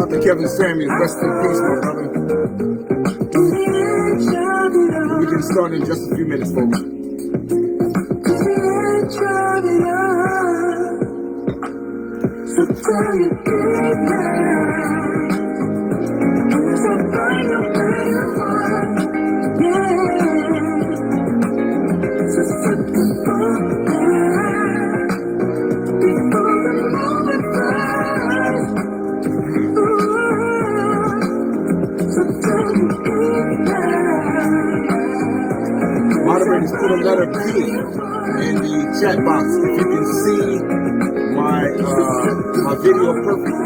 out to Kevin Samuels. Rest in peace, my brother. We can start in just a few minutes, folks. Moderators, put a letter P in the chat box if you can see my video perfectly.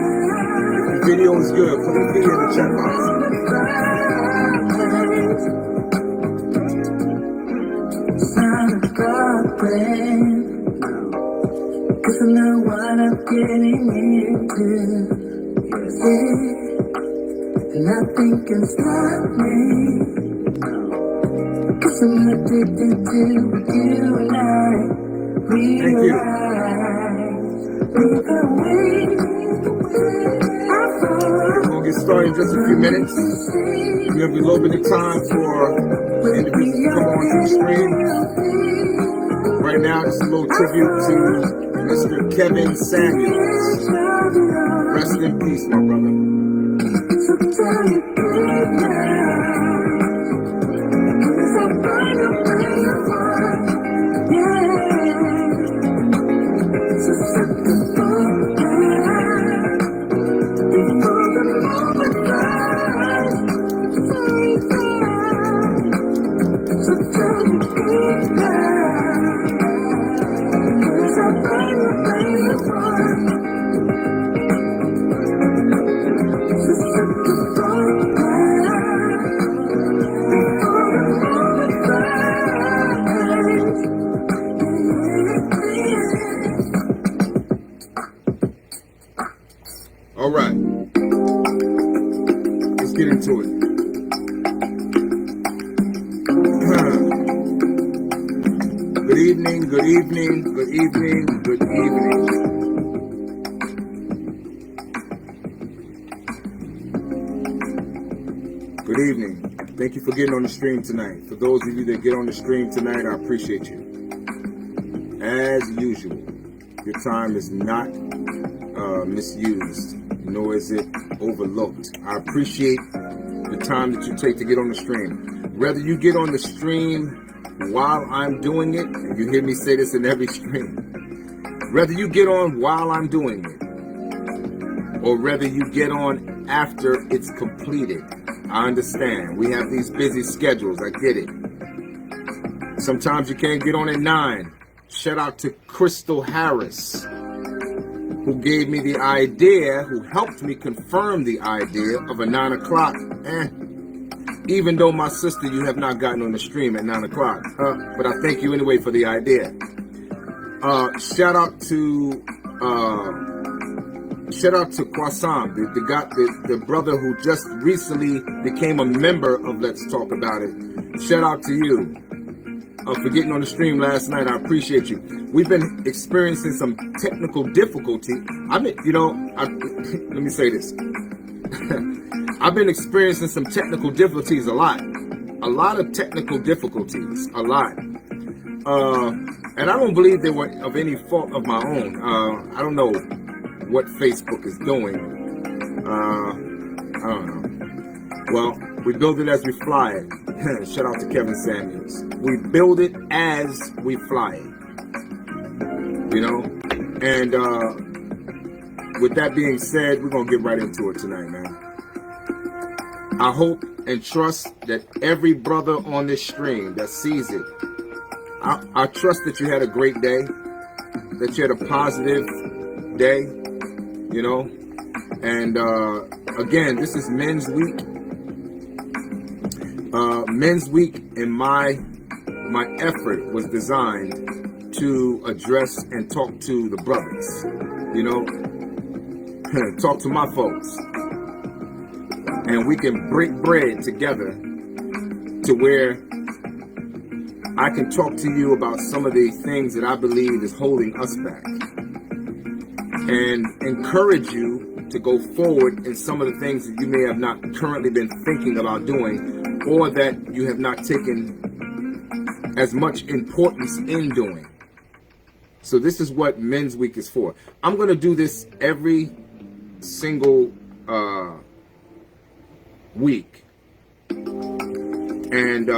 If the video is good, put a P in the chat box. Cause I know what I'm getting into, and nothing can stop me. Cause I'm addicted to you and I realize we're gonna get started in just a few minutes. We have a little bit of time for individuals to come on to the screen. Right now, it's a little tribute to Mr. Kevin Samuels. Rest in peace, my brother. All right, let's get into it. Good evening, good evening, good evening, good evening. Good evening. Thank you for getting on the stream tonight. For those of you that get on the stream tonight, I appreciate you. As usual, your time is not misused, nor is it overlooked. I appreciate the time that you take to get on the stream. Whether you get on the stream while I'm doing it, and you hear me say this in every stream, whether you get on while I'm doing it, or whether you get on after it's completed, I understand. We have these busy schedules, I get it. Sometimes you can't get on at 9. Shout out to Crystal Harris, who gave me the idea, who helped me confirm the idea of a 9 o'clock. Even though, my sister, you have not gotten on the stream at 9 o'clock. But I thank you anyway for the idea. Shout out to Kwasam, the brother who just recently became a member of Let's Talk About It. Shout out to you for getting on the stream last night. I appreciate you. We've been experiencing some technical difficulty. Let me say this. I've been experiencing some technical difficulties a lot of technical difficulties, a lot. And I don't believe they were of any fault of my own. I don't know what Facebook is doing. I don't know. Well, we build it as we fly it. Shout out to Kevin Samuels. We build it as we fly it. You know? And with that being said, we're going to get right into it tonight, man. I hope and trust that every brother on this stream that sees it, I trust that you had a great day, that you had a positive day, you know. And again, this is Men's Week. Men's Week, and my effort was designed to address and talk to the brothers, you know, talk to my folks, and we can break bread together to where I can talk to you about some of the things that I believe is holding us back, and encourage you to go forward in some of the things that you may have not currently been thinking about doing, or that you have not taken as much importance in doing. So this is what Men's Week is for. I'm going to do this every single week, and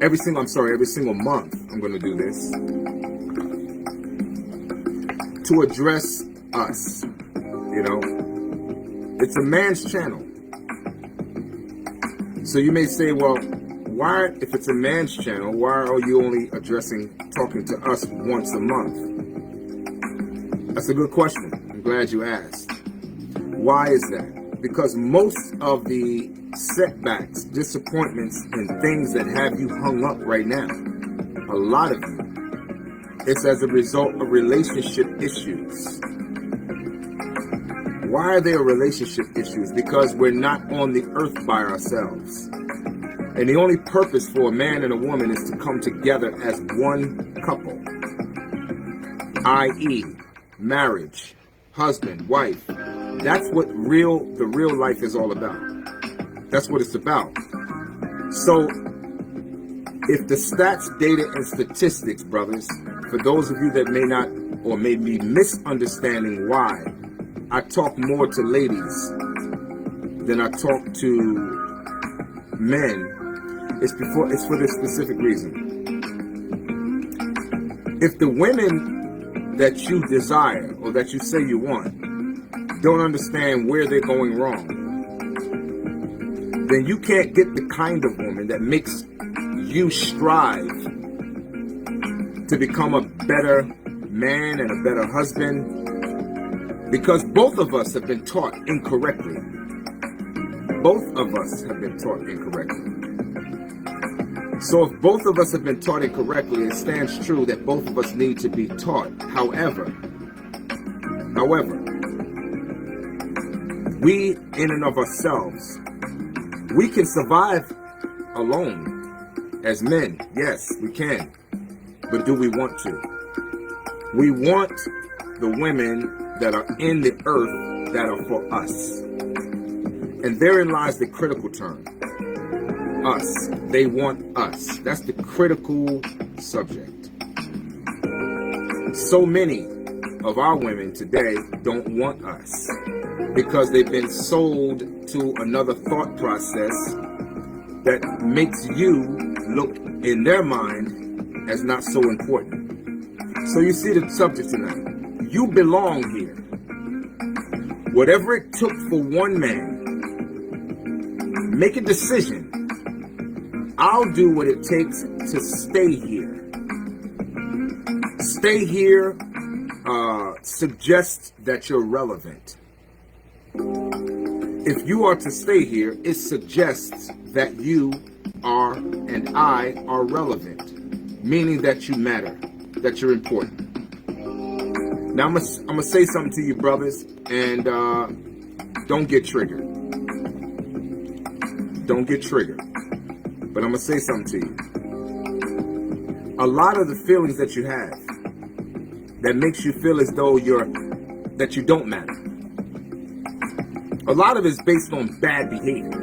every single month I'm going to do this to address us. You know, it's a man's channel. So you may say, well, why, if it's a man's channel, why are you only talking to us once a month? That's a good question. I'm glad you asked. Why is that? Because most of the setbacks, disappointments, and things that have you hung up right now, a lot of you, it's as a result of relationship issues. Why are there relationship issues? Because we're not on the earth by ourselves. And the only purpose for a man and a woman is to come together as one couple, i.e., marriage, husband, wife. That's what the real life is all about. That's what it's about. So, if the stats, data, and statistics, brothers, for those of you that may not or may be misunderstanding why I talk more to ladies than I talk to men, it's for this specific reason. If the women that you desire or that you say you want don't understand where they're going wrong, then you can't get the kind of woman that makes you strive to become a better man and a better husband, because both of us have been taught incorrectly. Both of us have been taught incorrectly. So if both of us have been taught incorrectly, it stands true that both of us need to be taught. However, we in and of ourselves, we can survive alone as men. Yes, we can. But do we want to? We want the women that are in the earth that are for us. And therein lies the critical term. Us. They want us. That's the critical subject. So many of our women today don't want us because they've been sold to another thought process that makes you look in their mind as not so important. So you see the subject tonight. You belong here. Whatever it took for one man, make a decision. I'll do what it takes to stay here. Stay here suggests that you're relevant. If you are to stay here, it suggests that you are and I are relevant, meaning that you matter, that you're important. Now I'm gonna say something to you, brothers, and don't get triggered. Don't get triggered. But I'm gonna say something to you. A lot of the feelings that you have that makes you feel as though that you don't matter, a lot of it's based on bad behavior.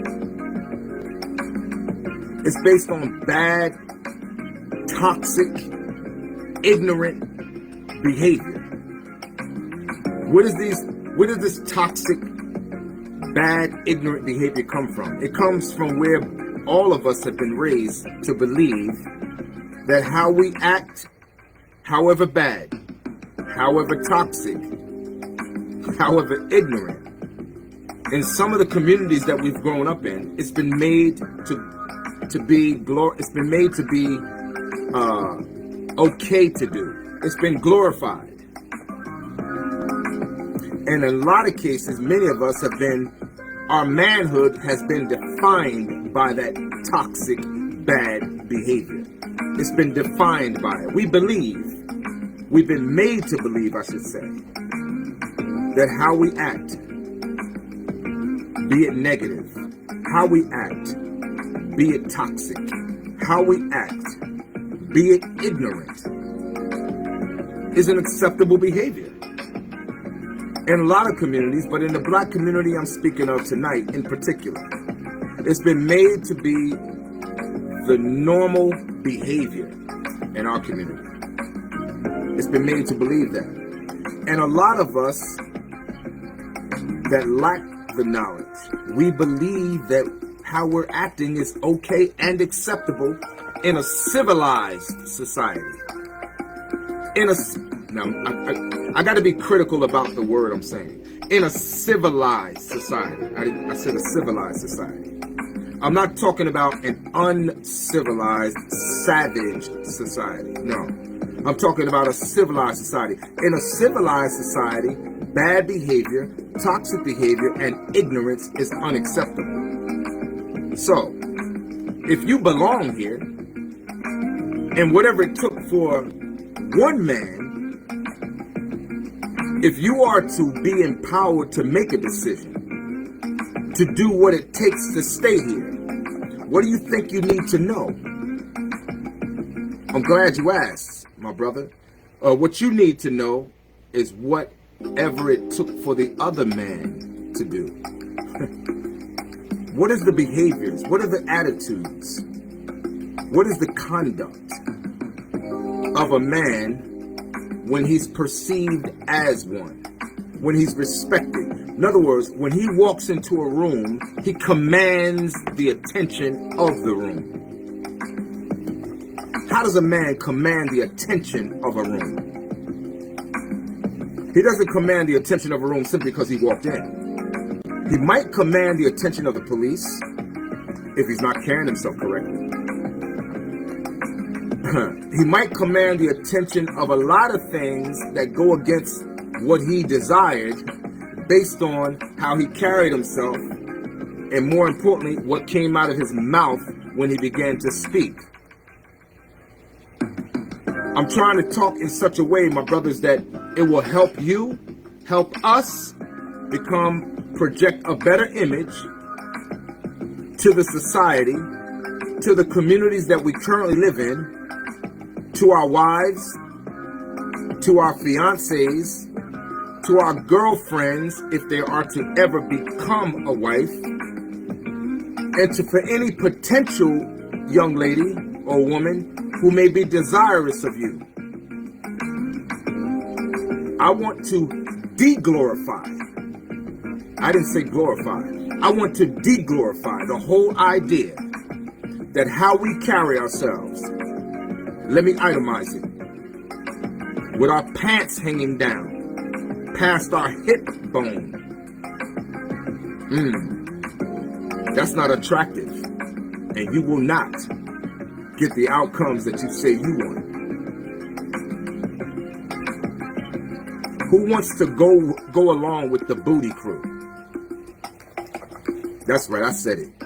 It's based on bad, toxic, ignorant behavior. Where does this toxic, bad, ignorant behavior come from? It comes from where all of us have been raised to believe that how we act, however bad, however toxic, however ignorant, in some of the communities that we've grown up in, it's been made to be okay to do. It's been glorified. And in a lot of cases, many of us our manhood has been defined by that toxic, bad behavior. It's been defined by it. We've been made to believe, I should say, that how we act, be it negative, how we act, be it toxic, how we act, be it ignorant, is an acceptable behavior. in a lot of communities, but in the black community I'm speaking of tonight in particular, it's been made to be the normal behavior in our community. It's been made to believe that. And a lot of us that lack the knowledge, we believe that how we're acting is okay and acceptable in a civilized society. Now, I got to be critical about the word I'm saying. In a civilized society. I said a civilized society. I'm not talking about an uncivilized, savage society. No. I'm talking about a civilized society. In a civilized society, bad behavior, toxic behavior, and ignorance is unacceptable. So, if you belong here, and whatever it took for one man, if you are to be empowered to make a decision, to do what it takes to stay here, what do you think you need to know? I'm glad you asked, my brother. What you need to know is whatever it took for the other man to do. What is the behaviors? What are the attitudes? What is the conduct of a man when he's perceived as one? When he's respected? In other words, when he walks into a room, he commands the attention of the room. How does a man command the attention of a room? He doesn't command the attention of a room simply because he walked in. He might command the attention of the police if he's not carrying himself correctly. He might command the attention of a lot of things that go against what he desired based on how he carried himself, and more importantly, what came out of his mouth when he began to speak. I'm trying to talk in such a way, my brothers, that it will help you, help us project a better image to the society, to the communities that we currently live in, to our wives, to our fiancés, to our girlfriends, if they are to ever become a wife, and for any potential young lady or woman who may be desirous of you. I want to de-glorify. I didn't say glorify. I want to de-glorify the whole idea that how we carry ourselves, let me itemize it, with our pants hanging down past our hip bone. That's not attractive, and you will not get the outcomes that you say you want. Who wants to go along with the booty crew? That's right, I said it.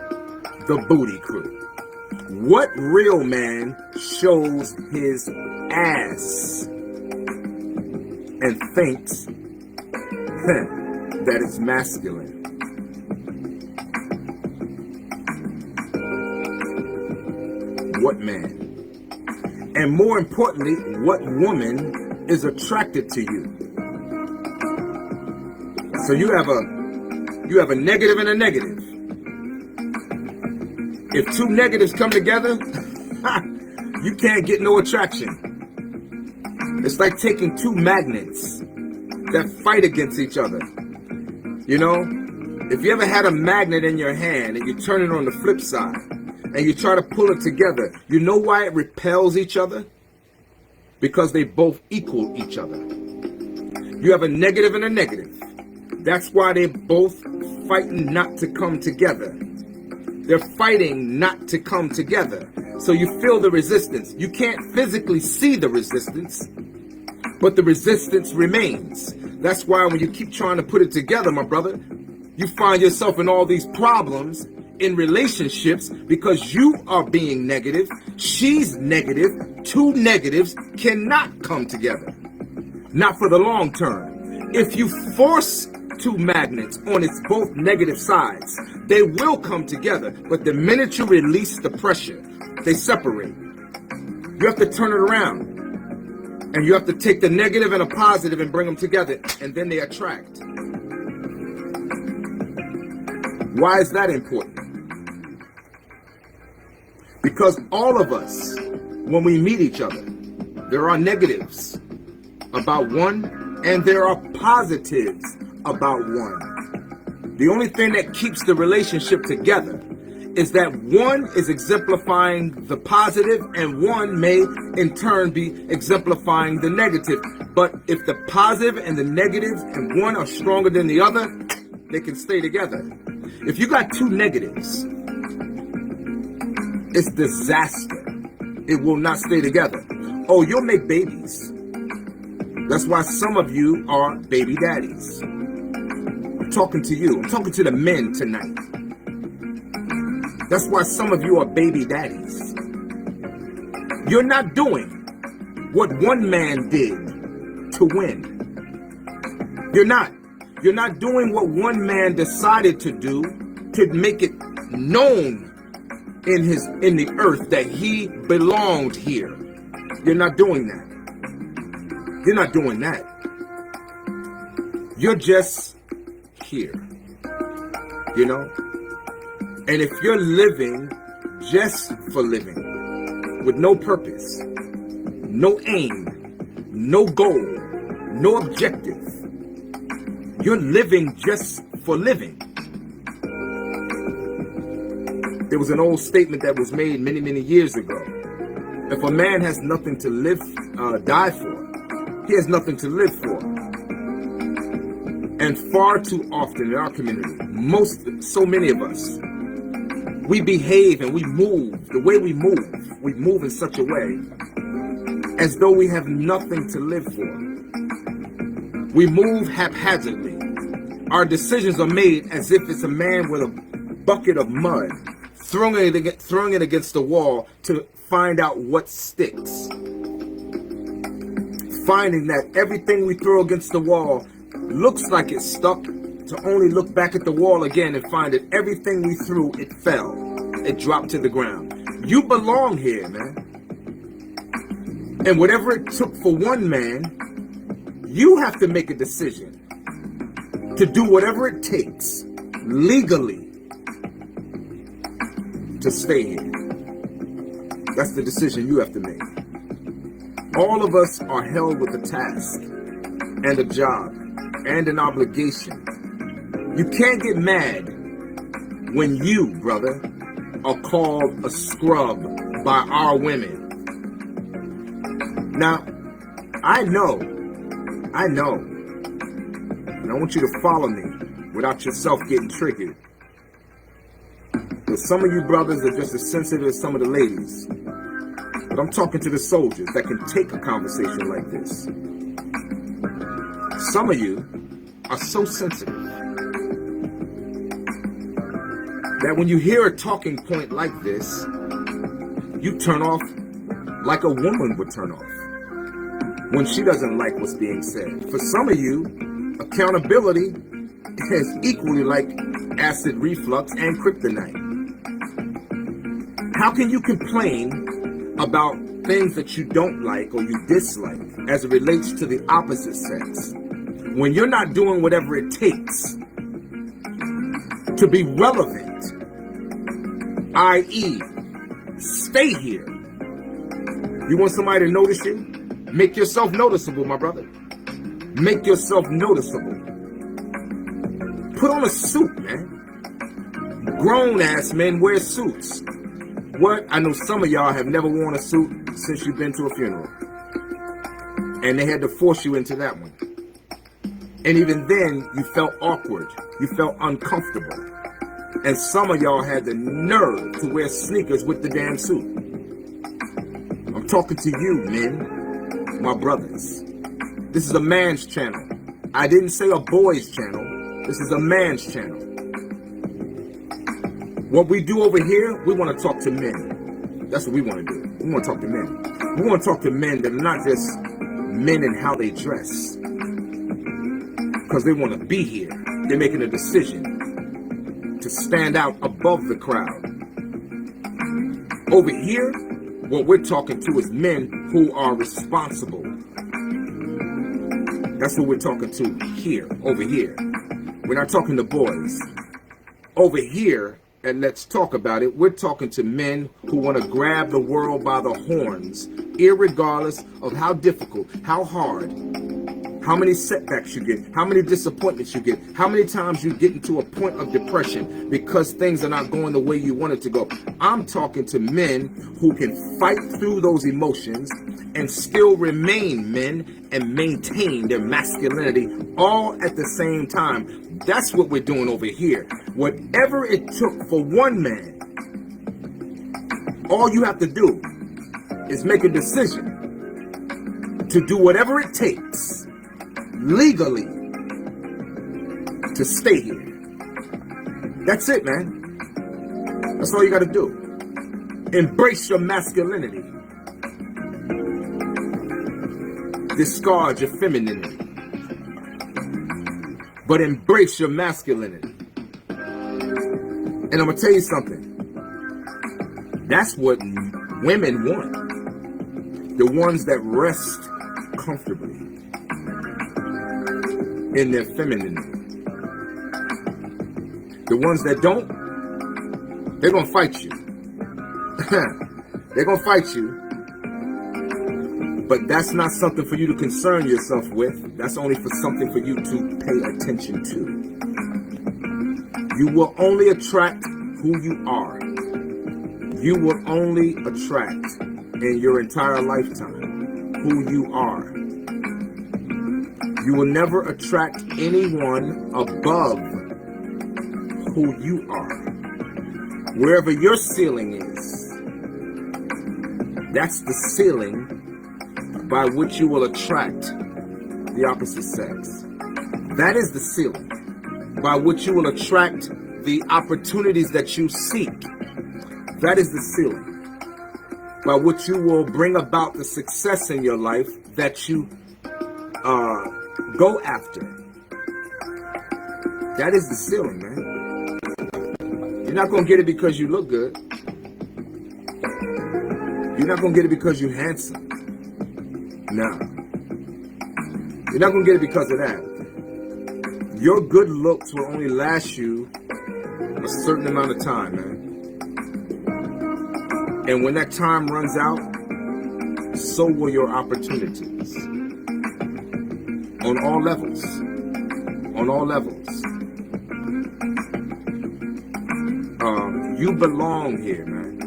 The booty crew. What real man shows his ass and thinks that it's masculine? What man? And more importantly, what woman is attracted to you? So you have a negative and a negative. If two negatives come together, you can't get no attraction. It's like taking two magnets that fight against each other. You know, if you ever had a magnet in your hand and you turn it on the flip side and you try to pull it together, you know why it repels each other? Because they both equal each other. You have a negative and a negative. That's why they're both fighting not to come together. They're fighting not to come together. So you feel the resistance. You can't physically see the resistance, but the resistance remains. That's why when you keep trying to put it together, my brother, you find yourself in all these problems in relationships because you are being negative. She's negative. Two negatives cannot come together. Not for the long term. If you force two magnets on its both negative sides, they will come together, but the minute you release the pressure, they separate. You have to turn it around. And you have to take the negative and a positive and bring them together, and then they attract. Why is that important? Because all of us, when we meet each other, there are negatives about one, and there are positives about one. The only thing that keeps the relationship together is that one is exemplifying the positive and one may in turn be exemplifying the negative. But if the positive and the negative and one are stronger than the other, they can stay together. If you got two negatives, it's disaster. It will not stay together. Oh, you'll make babies. That's why some of you are baby daddies. I'm talking to you. I'm talking to the men tonight. That's why some of you are baby daddies. You're not doing what one man did to win. You're not. You're not doing what one man decided to do to make it known in the earth that he belonged here. You're not doing that. You're not doing that. You're just here. You know? And if you're living just for living, with no purpose, no aim, no goal, no objective, you're living just for living. There was an old statement that was made many, many years ago. If a man has nothing to die for, he has nothing to live for. And far too often in our community, so many of us, we behave and we move, the way we move in such a way as though we have nothing to live for. We move haphazardly. Our decisions are made as if it's a man with a bucket of mud, throwing it against the wall to find out what sticks. Finding that everything we throw against the wall looks like it's stuck, to only look back at the wall again and find that everything we threw, it fell. It dropped to the ground. You belong here, man. And whatever it took for one man, you have to make a decision to do whatever it takes legally to stay here. That's the decision you have to make. All of us are held with a task and a job and an obligation. You can't get mad when you, brother, are called a scrub by our women. Now, I know, and I want you to follow me without yourself getting triggered. But some of you brothers are just as sensitive as some of the ladies. But I'm talking to the soldiers that can take a conversation like this. Some of you are so sensitive that when you hear a talking point like this, you turn off like a woman would turn off when she doesn't like what's being said. For some of you, accountability is equally like acid reflux and kryptonite. How can you complain about things that you don't like or you dislike as it relates to the opposite sex when you're not doing whatever it takes to be relevant, i.e., stay here? You want somebody to notice you? Make yourself noticeable, my brother. Make yourself noticeable. Put on a suit, man. Grown-ass men wear suits. What? I know some of y'all have never worn a suit since you've been to a funeral. And they had to force you into that one. And even then, you felt awkward. You felt uncomfortable. And some of y'all had the nerve to wear sneakers with the damn suit. I'm talking to you, men, my brothers. This is a man's channel. I didn't say a boy's channel. This is a man's channel. What we do over here, we want to talk to men. That's what we want to do. We want to talk to men. We want to talk to men that are not just men in how they dress. Because they want to be here. They're making a decision to stand out above the crowd. Over here, what we're talking to is men who are responsible, That's what we're talking to here, over here. We're not talking to boys. Over here, and let's talk about it, we're talking to men who want to grab the world by the horns, irregardless of how difficult, how hard, how many setbacks you get, how many disappointments you get, how many times you get into a point of depression because things are not going the way you want it to go. I'm talking to men who can fight through those emotions and still remain men and maintain their masculinity all at the same time. That's what we're doing over here. Whatever it took for one man, all you have to do is make a decision to do whatever it takes legally to stay here. That's it, man. That's all you got to do. Embrace your masculinity. Discard your femininity. But embrace your masculinity. And I'm going to tell you something. That's what women want. The ones that rest comfortably in their femininity. The ones that don't, they're going to fight you. They're going to fight you. But that's not something for you to concern yourself with. That's only for something for you to pay attention to. You will only attract who you are. You will only attract in your entire lifetime who you are. You will never attract anyone above who you are. Wherever your ceiling is, that's the ceiling by which you will attract the opposite sex. That is the ceiling by which you will attract the opportunities that you seek. That is the ceiling by which you will bring about the success in your life that you go after. That is the ceiling, man. You're not going to get it because you look good. You're not going to get it because you're handsome. No. You're not going to get it because of that. Your good looks will only last you a certain amount of time, man. And when that time runs out, so will your opportunities. On all levels. On all levels. You belong here, man.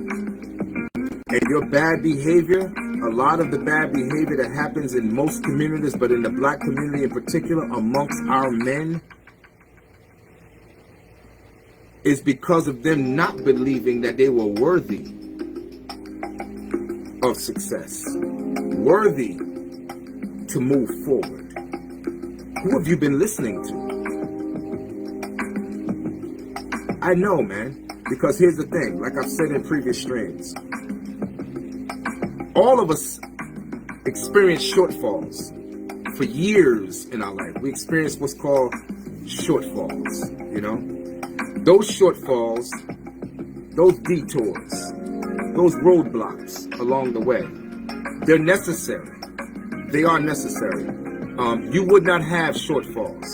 And your bad behavior, a lot of the bad behavior that happens in most communities, but in the black community in particular, amongst our men, is because of them not believing that they were worthy of success, worthy to move forward. Who have you been listening to? I know, man, because here's the thing, like I've said in previous streams, all of us experience shortfalls for years in our life. We experience what's called shortfalls, you know? Those shortfalls, those detours, those roadblocks along the way, they're necessary. They are necessary. You would not have shortfalls.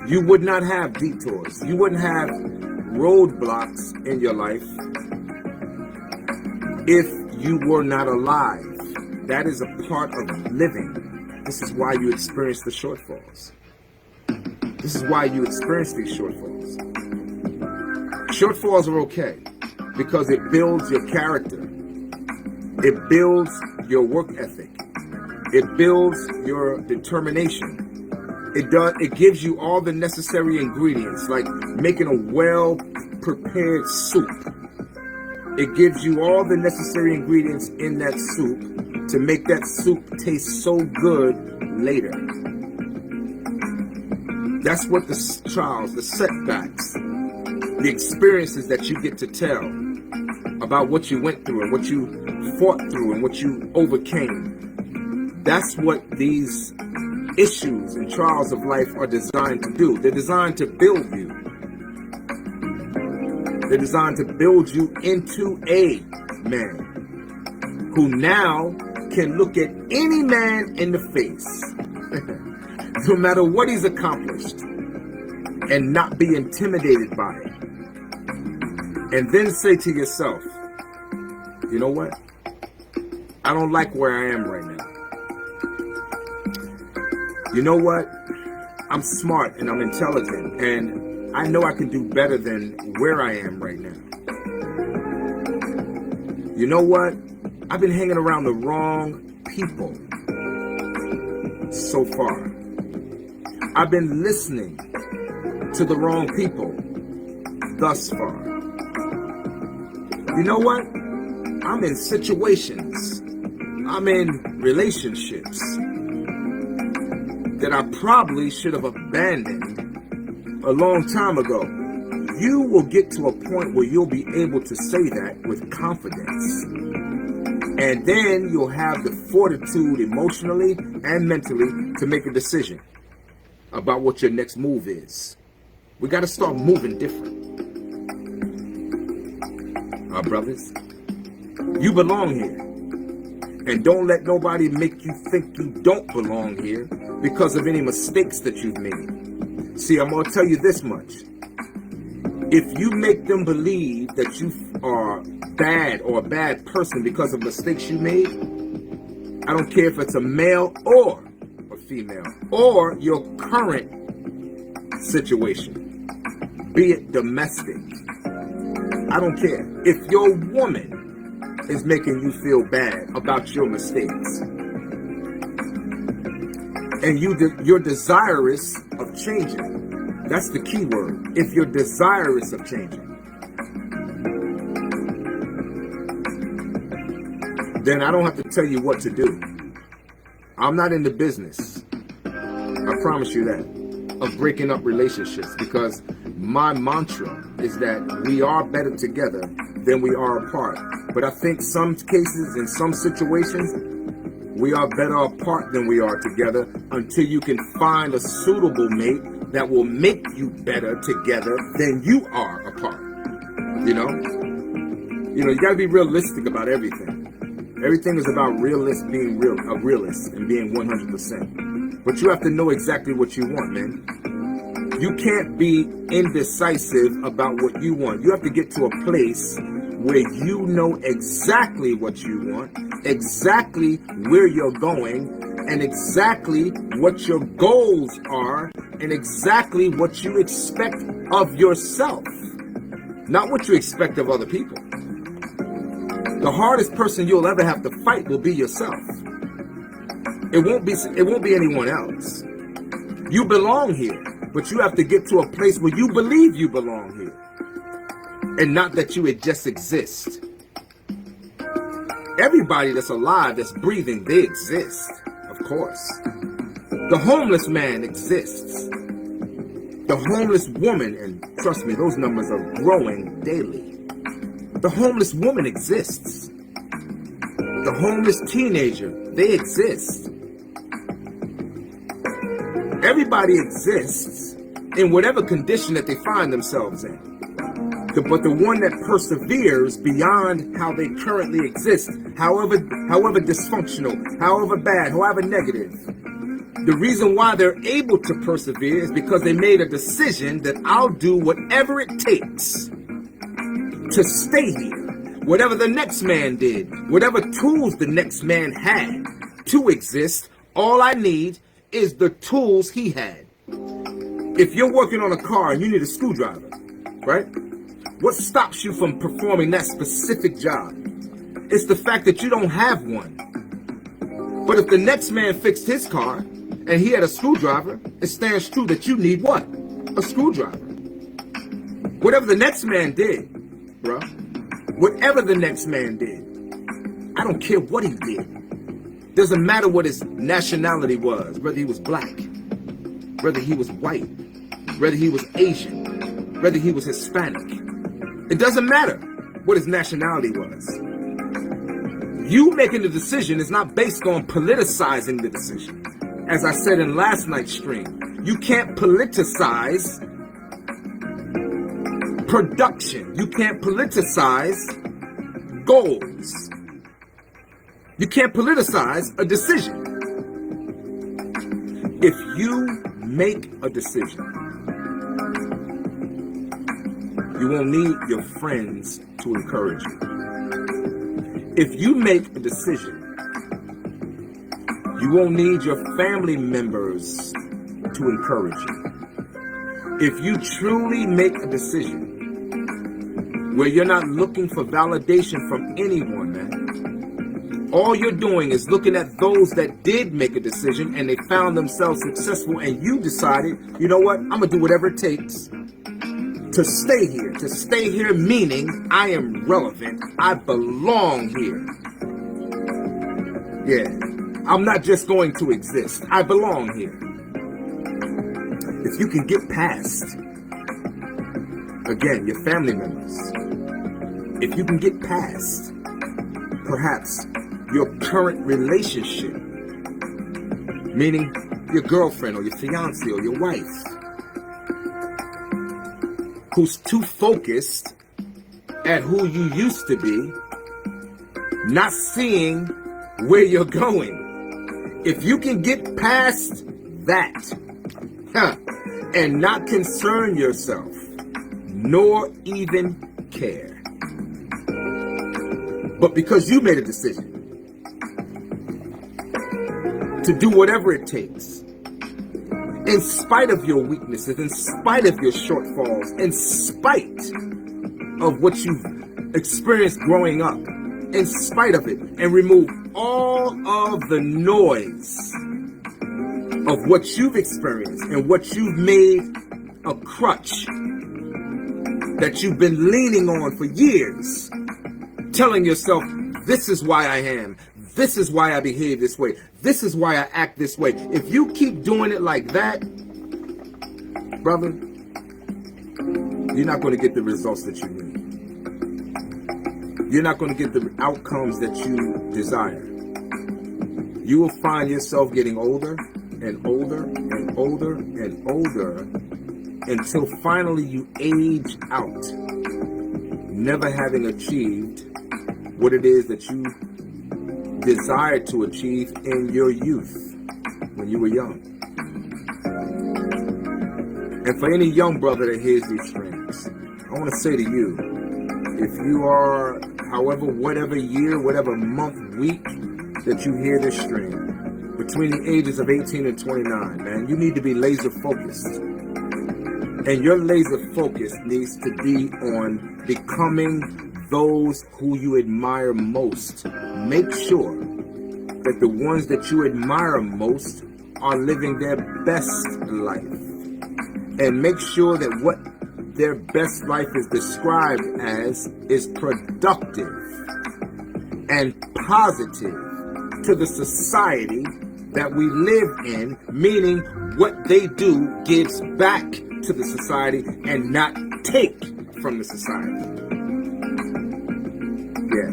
You would not have detours. You wouldn't have roadblocks in your life if you were not alive. That is a part of living. This is why you experience the shortfalls. This is why you experience these shortfalls. Shortfalls are okay because it builds your character. It builds your work ethic. It builds your determination. It gives you all the necessary ingredients, like making a well-prepared soup. It gives you all the necessary ingredients in that soup to make that soup taste so good later. That's what the trials, the setbacks, the experiences that you get to tell about what you went through and what you fought through and what you overcame. That's what these issues and trials of life are designed to do. They're designed to build you. They're designed to build you into a man who now can look at any man in the face. no matter what he's accomplished, and not be intimidated by it. And then say to yourself, you know what? I don't like where I am right now. You know what? I'm smart and I'm intelligent, and I know I can do better than where I am right now. You know what? I've been hanging around the wrong people so far. I've been listening to the wrong people thus far. You know what? I'm in situations, I'm in relationships that I probably should have abandoned a long time ago. You will get to a point where you'll be able to say that with confidence. And then you'll have the fortitude emotionally and mentally to make a decision about what your next move is. We got to start moving different. Our brothers, you belong here. And don't let nobody make you think you don't belong here because of any mistakes that you've made. See, I'm going to tell you this much. If you make them believe that you are bad or a bad person because of mistakes you made, I don't care if it's a male or a female or your current situation, be it domestic. I don't care. If your woman is making you feel bad about your mistakes and you're desirous of changing, that's the key word. If you're desirous of changing, then I don't have to tell you what to do. I'm not in the business, I promise you that, of breaking up relationships, because my mantra is that we are better together than we are apart. But I think some cases, in some situations, we are better apart than we are together until you can find a suitable mate that will make you better together than you are apart. You know, you got to be realistic about everything. Everything is about being a realist and being 100%. But you have to know exactly what you want, man. You can't be indecisive about what you want. You have to get to a place where you know exactly what you want, exactly where you're going, and exactly what your goals are, and exactly what you expect of yourself, not what you expect of other people. The hardest person you'll ever have to fight will be yourself. It won't be anyone else. You belong here, but you have to get to a place where you believe you belong here, and not that you just exist. Everybody that's alive, that's breathing, they exist, of course. The homeless man exists. The homeless woman, and trust me, those numbers are growing daily. The homeless woman exists. The homeless teenager, they exist. Everybody exists in whatever condition that they find themselves in. But the one that perseveres beyond how they currently exist, however dysfunctional, however bad, however negative, the reason why they're able to persevere is because they made a decision that I'll do whatever it takes to stay here. Whatever the next man did, whatever tools the next man had to exist, all I need is the tools he had. If you're working on a car and you need a screwdriver, right? What stops you from performing that specific job? It's the fact that you don't have one. But if the next man fixed his car and he had a screwdriver, it stands true that you need what? A screwdriver. Whatever the next man did, bro, whatever the next man did, I don't care what he did. Doesn't matter what his nationality was, whether he was black, whether he was white, whether he was Asian, whether he was Hispanic. It doesn't matter what his nationality was. You making the decision is not based on politicizing the decision. As I said in last night's stream, you can't politicize production. You can't politicize goals. You can't politicize a decision. If you make a decision, you won't need your friends to encourage you. If you make a decision, you won't need your family members to encourage you. If you truly make a decision where you're not looking for validation from anyone, man, all you're doing is looking at those that did make a decision and they found themselves successful, and you decided, you know what, I'm going to do whatever it takes to stay here. To stay here meaning I am relevant. I belong here. Yeah. I'm not just going to exist. I belong here. If you can get past, again, your family members, if you can get past perhaps your current relationship, meaning your girlfriend or your fiance or your wife, who's too focused at who you used to be, not seeing where you're going. If you can get past that, and not concern yourself, nor even care, but because you made a decision to do whatever it takes, in spite of your weaknesses, in spite of your shortfalls, in spite of what you've experienced growing up, in spite of it, and remove all of the noise of what you've experienced and what you've made a crutch that you've been leaning on for years, telling yourself, this is why I am, this is why I behave this way, this is why I act this way. If you keep doing it like that, brother, you're not going to get the results that you need. You're not going to get the outcomes that you desire. You will find yourself getting older and older and older and older until finally you age out, never having achieved what it is that you desired to achieve in your youth when you were young. And for any young brother that hears these streams, I want to say to you, if you are, however, whatever year, whatever month, week that you hear this stream, between the ages of 18 and 29, man, you need to be laser focused. And your laser focus needs to be on becoming those who you admire most. Make sure that the ones that you admire most are living their best life. And make sure that what their best life is described as is productive and positive to the society that we live in, meaning what they do gives back to the society and not take from the society. Yeah.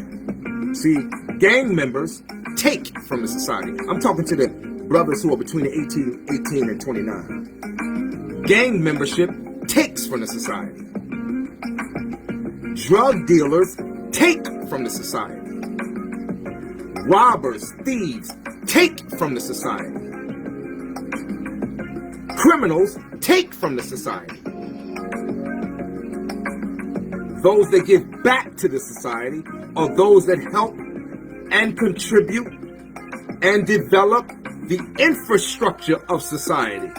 See, gang members take from the society. I'm talking to the brothers who are between the 18 and 29. Gang membership takes from the society. Drug dealers take from the society. Robbers, thieves, take from the society. Criminals take from the society. Those that give back to the society are those that help and contribute and develop the infrastructure of society.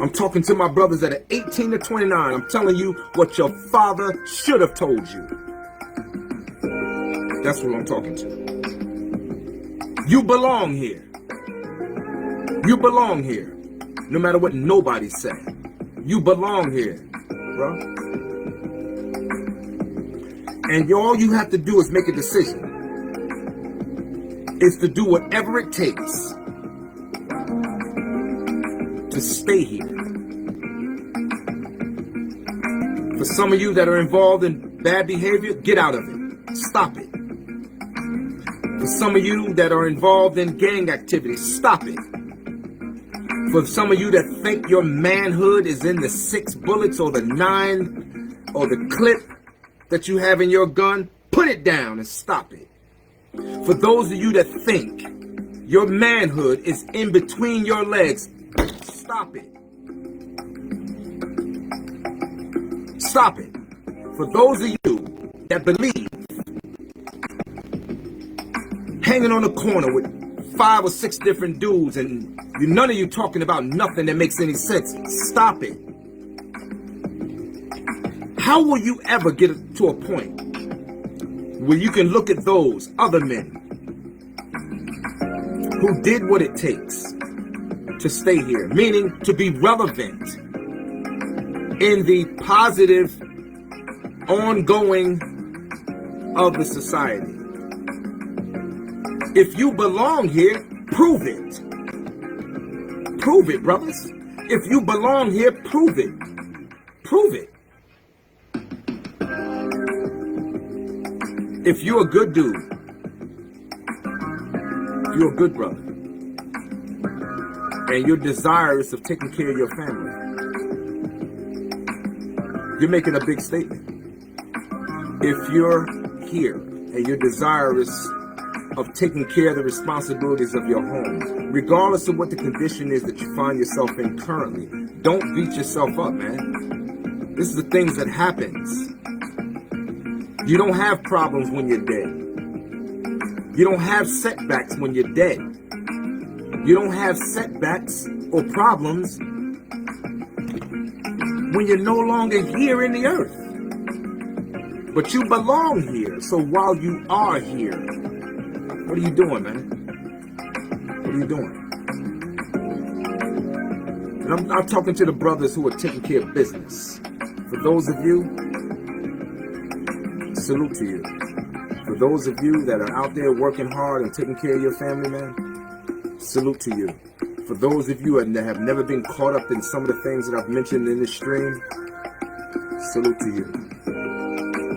I'm talking to my brothers that are 18 to 29. I'm telling you what your father should have told you. That's what I'm talking to. You belong here. You belong here. No matter what nobody say. You belong here, bro. And all you have to do is make a decision. Is to do whatever it takes to stay here. For some of you that are involved in bad behavior, get out of it. Stop it. For some of you that are involved in gang activity, stop it. For some of you that think your manhood is in the 6 bullets or the 9 or the clip that you have in your gun, put it down and stop it. For those of you that think Your manhood is in between your legs. Stop it. Stop it. For those of you that believe, hanging on the corner with 5 or 6 different dudes and none of you talking about nothing that makes any sense, stop it. How will you ever get to a point where you can look at those other men who did what it takes to stay here, meaning to be relevant in the positive ongoing of the society? If you belong here, prove it. Prove it, brothers. If you belong here, prove it. Prove it. If you're a good dude, if you're a good brother, and you're desirous of taking care of your family, you're making a big statement. If you're here and you're desirous of taking care of the responsibilities of your home, regardless of what the condition is that you find yourself in currently, don't beat yourself up, man. This is the things that happens. You don't have problems when you're dead. You don't have setbacks when you're dead. You don't have setbacks or problems when you're no longer here in the earth. But you belong here. So while you are here, what are you doing, man? What are you doing? And I'm talking to the brothers who are taking care of business. For those of you, salute to you. For those of you that are out there working hard and taking care of your family, man, salute to you. For those of you that have never been caught up in some of the things that I've mentioned in this stream, salute to you.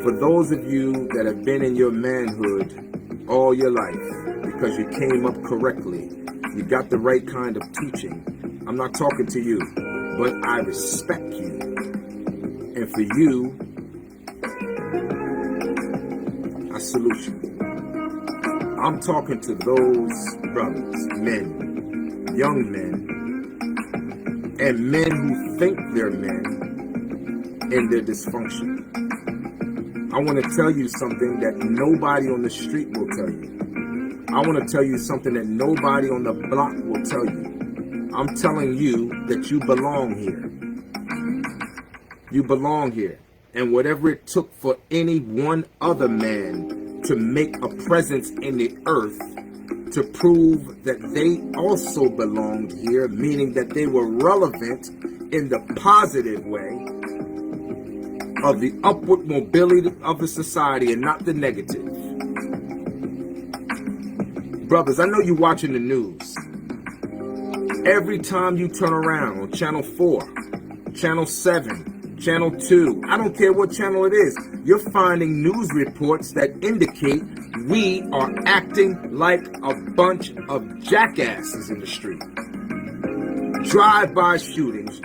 For those of you that have been in your manhood all your life because you came up correctly, you got the right kind of teaching, I'm not talking to you, but I respect you. And for you, I salute you. I'm talking to those brothers, men, young men, and men who think they're men in their dysfunction. I want to tell you something that nobody on the street will tell you. I want to tell you something that nobody on the block will tell you. I'm telling you that you belong here. You belong here. And whatever it took for any one other man to make a presence in the earth to prove that they also belonged here, meaning that they were relevant in the positive way of the upward mobility of the society and not the negative. Brothers, I know you're watching the news. Every time you turn around on Channel 4, Channel 7, Channel 2, I don't care what channel it is, you're finding news reports that indicate we are acting like a bunch of jackasses in the street. Drive-by shootings.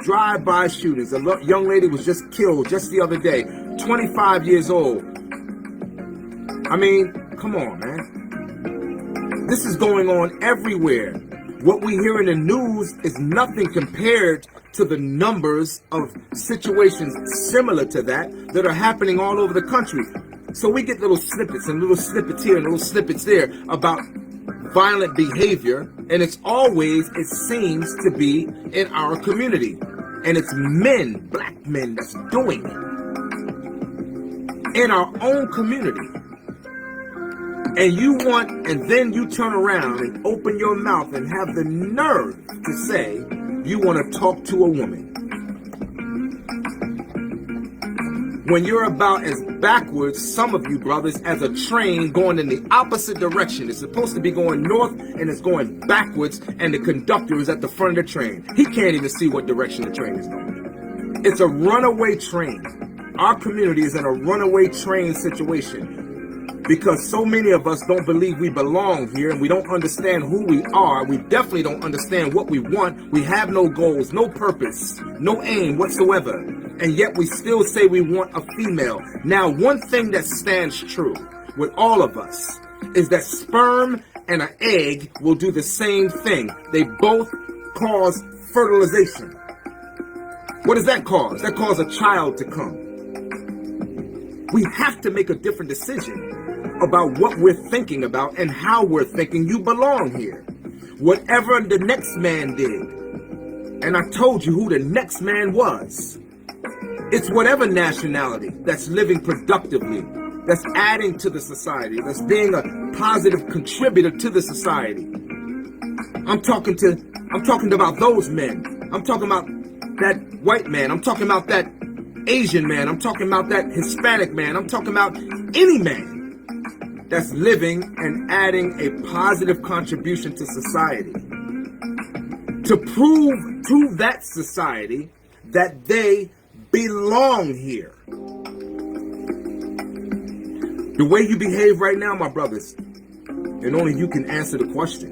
A young lady was just killed just the other day, 25 years old. I mean, come on, man. This is going on everywhere. What we hear in the news is nothing compared to the numbers of situations similar to that are happening all over the country. So we get little snippets and little snippets here and little snippets there about violent behavior, and it's always, it seems to be in our community, and it's men, black men, that's doing it in our own community. And then you turn around and open your mouth and have the nerve to say you want to talk to a woman when you're about as backwards, some of you brothers, as a train going in the opposite direction. It's supposed to be going north and it's going backwards, and the conductor is at the front of the train. He can't even see what direction the train is going. It's a runaway train. Our community is in a runaway train situation because so many of us don't believe we belong here, and we don't understand who we are. We definitely don't understand what we want. We have no goals, no purpose, no aim whatsoever. And yet we still say we want a female. Now, one thing that stands true with all of us is that sperm and an egg will do the same thing. They both cause fertilization. What does that cause? That causes a child to come. We have to make a different decision about what we're thinking about and how we're thinking. You belong here. Whatever the next man did, and I told you who the next man was. It's whatever nationality that's living productively, that's adding to the society, that's being a positive contributor to the society. I'm talking about those men. I'm talking about that white man. I'm talking about that Asian man. I'm talking about that Hispanic man. I'm talking about any man that's living and adding a positive contribution to society, to prove to that society that they belong here. The way you behave right now, my brothers, and only you can answer the question,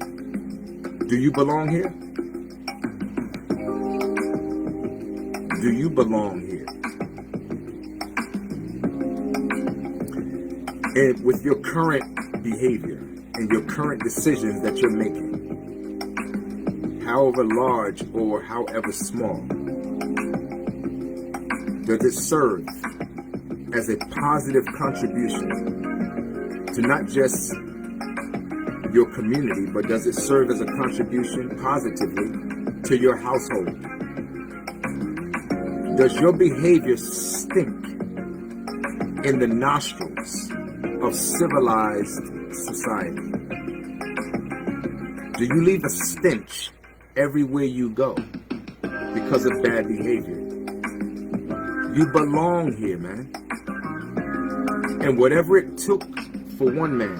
do you belong here? Do you belong here? And with your current behavior and your current decisions that you're making, however large or however small, does it serve as a positive contribution to not just your community, but does it serve as a contribution positively to your household? Does your behavior stink in the nostrils of civilized society? Do you leave a stench everywhere you go because of bad behavior? You belong here, man. And whatever it took for one man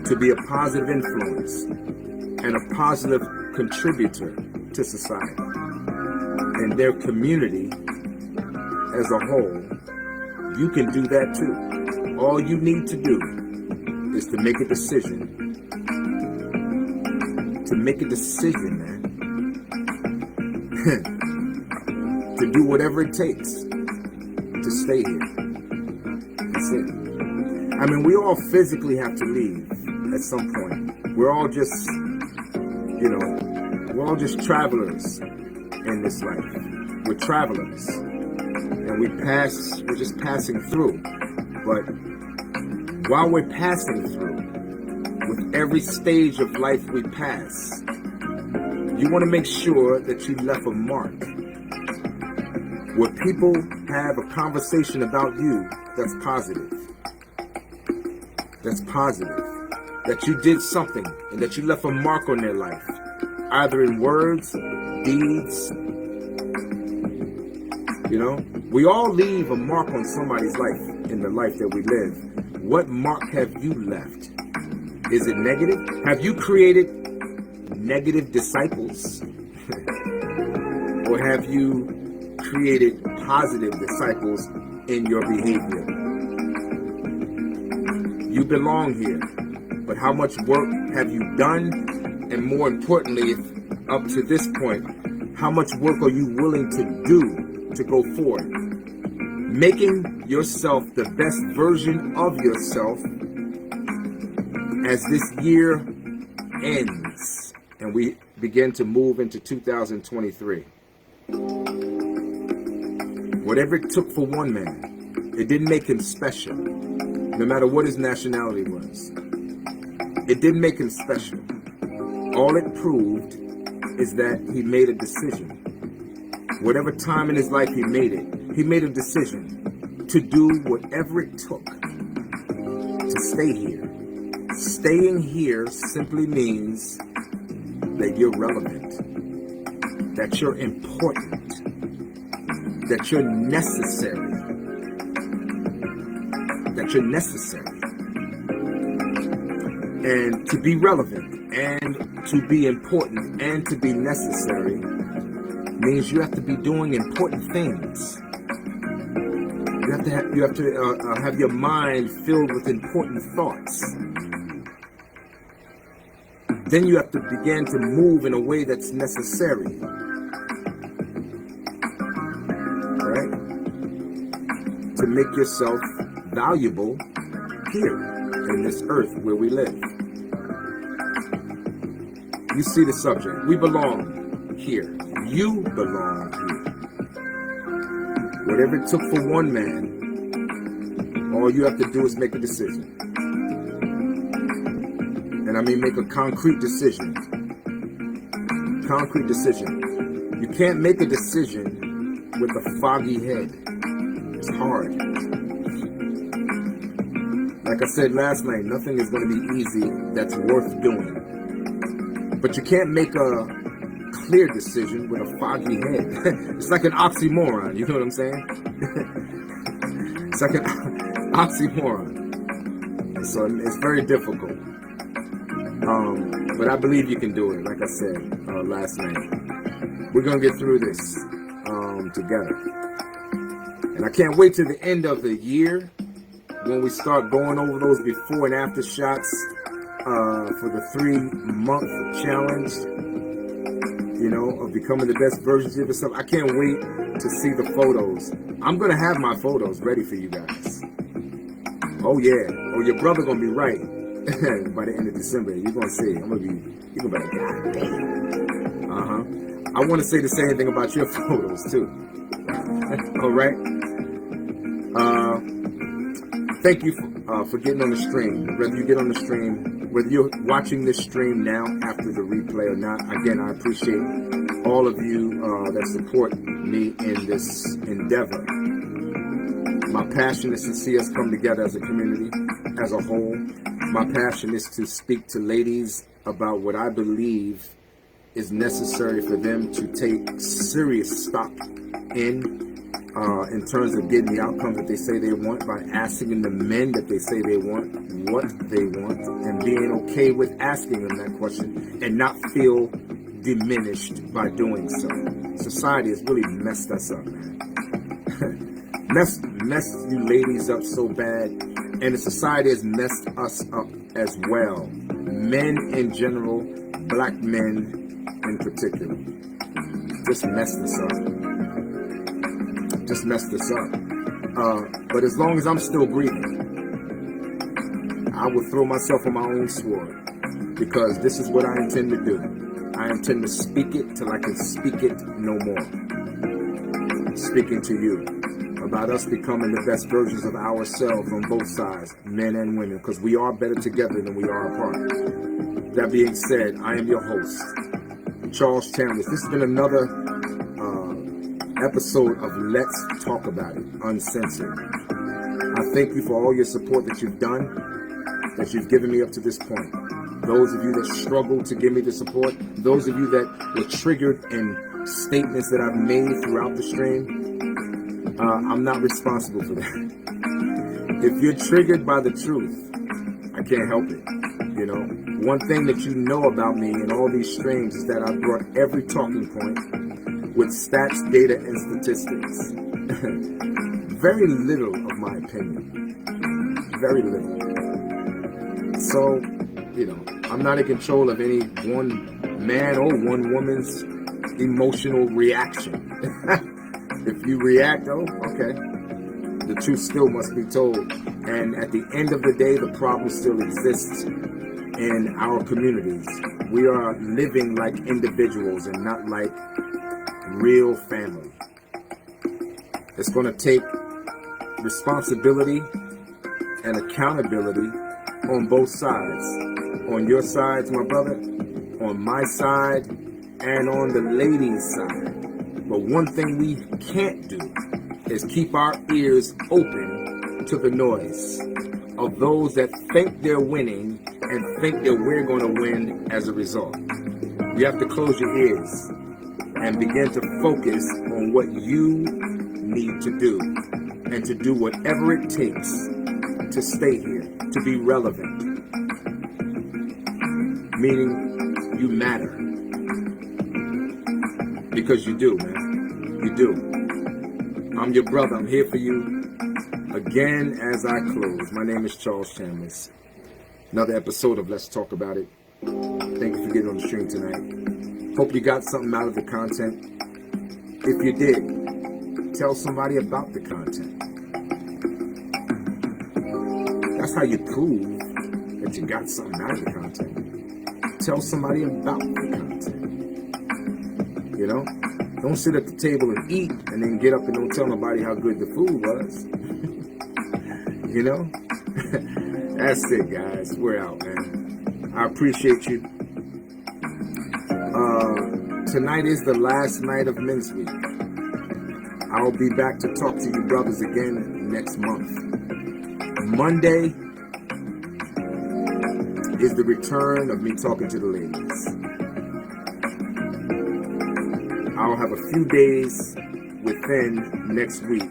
to be a positive influence and a positive contributor to society and their community as a whole, you can do that too. All you need to do is to make a decision. To make a decision, man. To do whatever it takes to stay here. That's it. I mean, we all physically have to leave at some point. We're all just, we're all just travelers in this life. We're travelers. And we're just passing through. But while we're passing through, with every stage of life we pass, you want to make sure that you left a mark. Where people have a conversation about you that's positive. That's positive. That you did something and that you left a mark on their life. Either in words, deeds. We all leave a mark on somebody's life in the life that we live. What mark have you left? Is it negative? Have you created negative disciples? Or have you created positive disciples in your behavior? You belong here, but how much work have you done? And more importantly, up to this point, how much work are you willing to do to go forward? Making yourself the best version of yourself as this year ends and we begin to move into 2023. Whatever it took for one man, it didn't make him special, no matter what his nationality was. It didn't make him special. All it proved is that he made a decision. Whatever time in his life he made a decision to do whatever it took to stay here. Staying here simply means that you're relevant, that you're important, that you're necessary, And to be relevant and to be important and to be necessary means you have to be doing important things. You have to have your mind filled with important thoughts. Then you have to begin to move in a way that's necessary. Right? To make yourself valuable here in this earth where we live. You see the subject. We belong here. You belong here. Whatever it took for one man, all you have to do is make a decision. And I mean make a concrete decision. Concrete decision. You can't make a decision with a foggy head. It's hard. Like I said last night, nothing is going to be easy that's worth doing. But you can't make a clear decision with a foggy head. It's like an oxymoron, you know what I'm saying? It's like an oxymoron. And so it's very difficult. But I believe you can do it, like I said last night. We're going to get through this together. And I can't wait till the end of the year when we start going over those before and after shots for the 3-month challenge, you know, of becoming the best versions of yourself. I can't wait to see the photos. I'm going to have my photos ready for you guys. Oh, yeah. Oh, your brother going to be right. By the end of December, you're going to see. You're going to be like, God damn. I want to say the same thing about your photos, too. All right? Thank you for getting on the stream. Whether you get on the stream, whether you're watching this stream now after the replay or not, again, I appreciate all of you that support me in this endeavor. My passion is to see us come together as a community, as a whole. My passion is to speak to ladies about what I believe is necessary for them to take serious stock in terms of getting the outcome that they say they want, by asking the men that they say they want what they want, and being okay with asking them that question and not feel diminished by doing so. Society has really messed us up, man. messed you ladies up so bad, and the society has messed us up as well. Men in general, black men in particular, just messed us up. Just messed us up. But as long as I'm still breathing, I will throw myself on my own sword, because this is what I intend to do. I intend to speak it till I can speak it no more. Speaking to you about us becoming the best versions of ourselves on both sides, men and women, because we are better together than we are apart. That being said, I am your host, Charles Chambliss. This has been another episode of Let's Talk About It, Uncensored. I thank you for all your support that you've done, that you've given me up to this point. Those of you that struggled to give me the support, those of you that were triggered in statements that I've made throughout the stream, I'm not responsible for that. If you're triggered by the truth, I can't help it. You know, one thing that you know about me in all these streams is that I brought every talking point with stats, data, and statistics. Very little of my opinion. Very little. So, you know, I'm not in control of any one man or one woman's emotional reaction. If you react, oh, okay. The truth still must be told. And at the end of the day, the problem still exists in our communities. We are living like individuals and not like real family. It's going to take responsibility and accountability on both sides. On your side, my brother, on my side, and on the ladies' side. But one thing we can't do is keep our ears open to the noise of those that think they're winning and think that we're going to win as a result. You have to close your ears and begin to focus on what you need to do, and to do whatever it takes to stay here, to be relevant. Meaning you matter. Because you do, man. You do. I'm your brother. I'm here for you. Again, as I close, my name is Charles Chambliss. Another episode of Let's Talk About It. Thank you for getting on the stream tonight. Hope you got something out of the content. If you did, tell somebody about the content. That's how you prove that you got something out of the content. tell somebody about the content. You know? Don't sit at the table and eat and then get up and don't tell nobody how good the food was. You know? That's it, guys. We're out, man. I appreciate you. Tonight is the last night of Men's Week. I'll be back to talk to you brothers again next month. Monday is the return of me talking to the ladies. I'll have a few days within next week,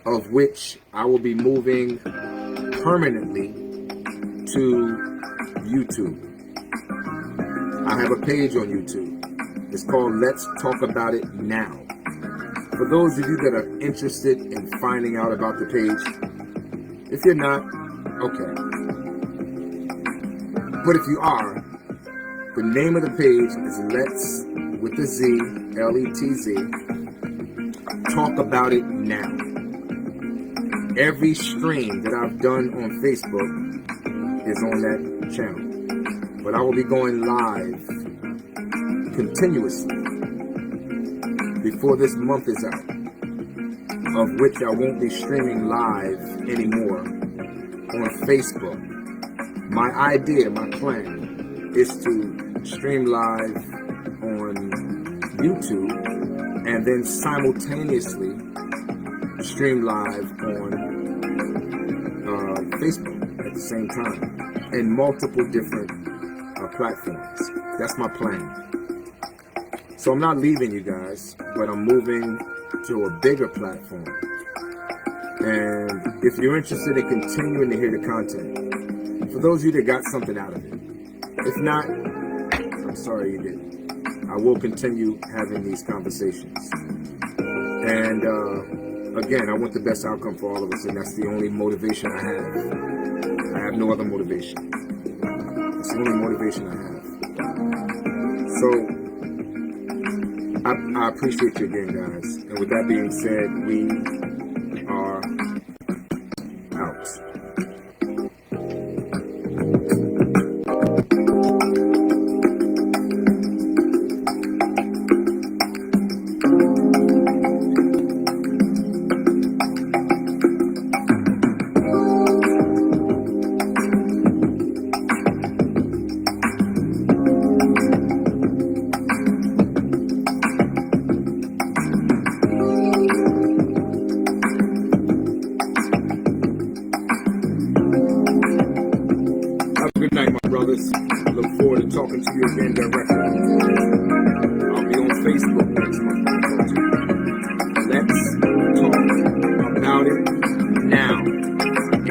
of which I will be moving permanently to YouTube. I have a page on YouTube. It's called Let's Talk About It Now. For those of you that are interested in finding out about the page, if you're not, okay. But if you are, the name of the page is Let's, with the Z, L-E-T-Z, Talk About It Now. Every stream that I've done on Facebook is on that channel. But I will be going live continuously before this month is out, of which I won't be streaming live anymore on Facebook. My idea, my plan, is to stream live on YouTube and then simultaneously stream live on Facebook at the same time in multiple different platforms. That's my plan. So I'm not leaving you guys, but I'm moving to a bigger platform. And if you're interested in continuing to hear the content, for those of you that got something out of it, if not, I'm sorry you didn't. I will continue having these conversations. And again, I want the best outcome for all of us, and that's the only motivation I have. I have no other motivation. It's the only motivation I have. So, I appreciate you again, guys. And with that being said, we are out. Good night, my brothers. I look forward to talking to you again directly. I'll be on Facebook next month. Let's talk about it now.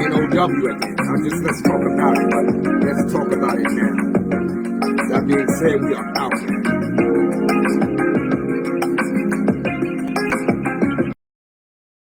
N-O-W again. Let's talk about it, but let's talk about it now. That being said, we are out.